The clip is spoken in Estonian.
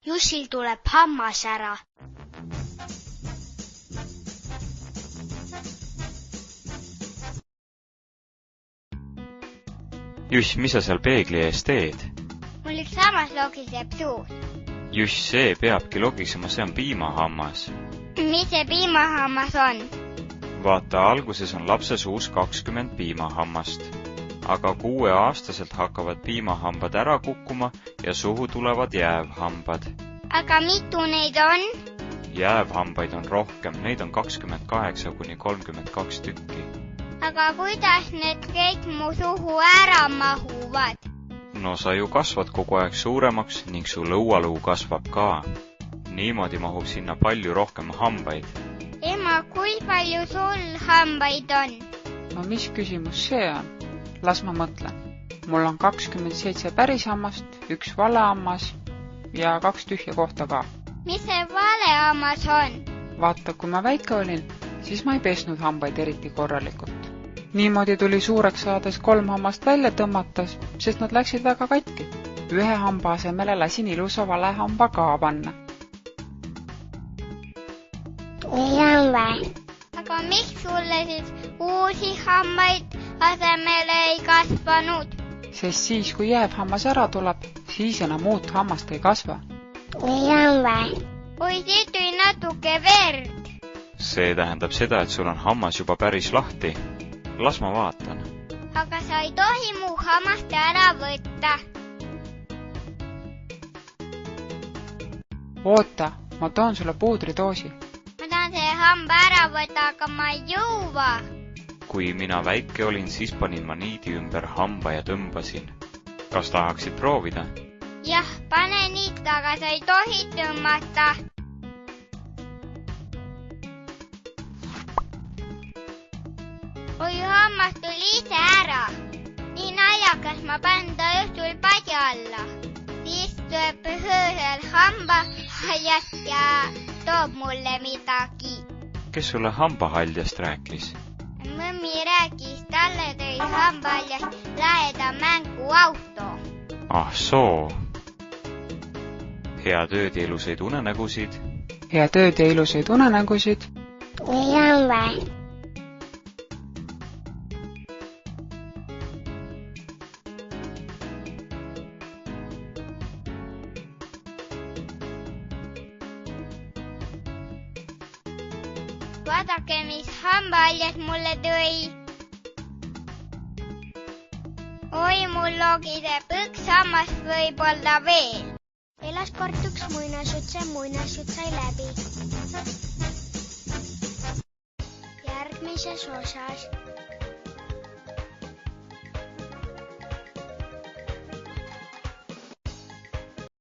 Jussil tuleb hammas ära. Juss, mis sa seal peegli ees teed? Mul üks hammas logiseb suus. Juss, see peabki logisema, see on piimahammas. Mis see piimahammas on? Vaata, alguses on lapse suus 20 piimahammast, aga 6-aastaselt hakkavad piimahambad ära kukkuma ja suhu tulevad jäävhambad. Aga mitu neid on? Jäävhambaid on rohkem, neid on 28 kuni 32 tükki. Aga kuidas need kõik mu suhu ära mahuvad? No sa ju kasvad kogu aeg suuremaks ning su lõualuu kasvab ka. Niimoodi mahub sinna palju rohkem hambaid. Ema, kui palju sul hambaid on? No mis küsimus see on? Las ma mõtlen. Mul on 27 päris hammast, üks valehammas ja 2 tühja kohta ka. Mis see valehammas on? Vaata, kui ma väike olin, siis ma ei pesnud hambaid eriti korralikult. Niimoodi tuli suureks saades 3 hammast välja tõmmatas, sest nad läksid väga katki. Ühe hamba asemele lasin ilusa valehamba ka panna. Aga miks sulle siis uusi hambaid asemele ei kasvanud? Sest siis, kui jäävhammas ära tuleb, siis enam uut hammast ei kasva. Või siit tuli natuke verd. See tähendab seda, et sul on hammas juba päris lahti. Las ma vaatan. Aga sa ei tohi mu hammast ära võtta. Oota, ma toon sulle puudridoosi. Ma tahan see hamba ära võtta, aga ma ei jõua. Kui mina väike olin, siis panin ma niidi ümber hamba ja tõmbasin. Kas tahaksid proovida? Jah, pane niit, aga sa ei tohi tõmmata. Oi, hammas tuli ise ära. Nii naljakas, ma panen ta õhtul padja alla. Siis tuleb öösel hambahaljast ja toob mulle midagi. Kes sulle hambahaljast rääkis? Mõmmi rääkis, talle tõi hambahaljast laeda mänguauto. Ah soo. Head ööd ja ilusaid unenägusid. Head ööd ja ilusaid unenägusid. Vaadake, mis hambahaljad mulle tõi. Oi, mul logiseb üks hammas võib-olla veel. Elas kord üks muinasjutt sai läbi. Järgmises osas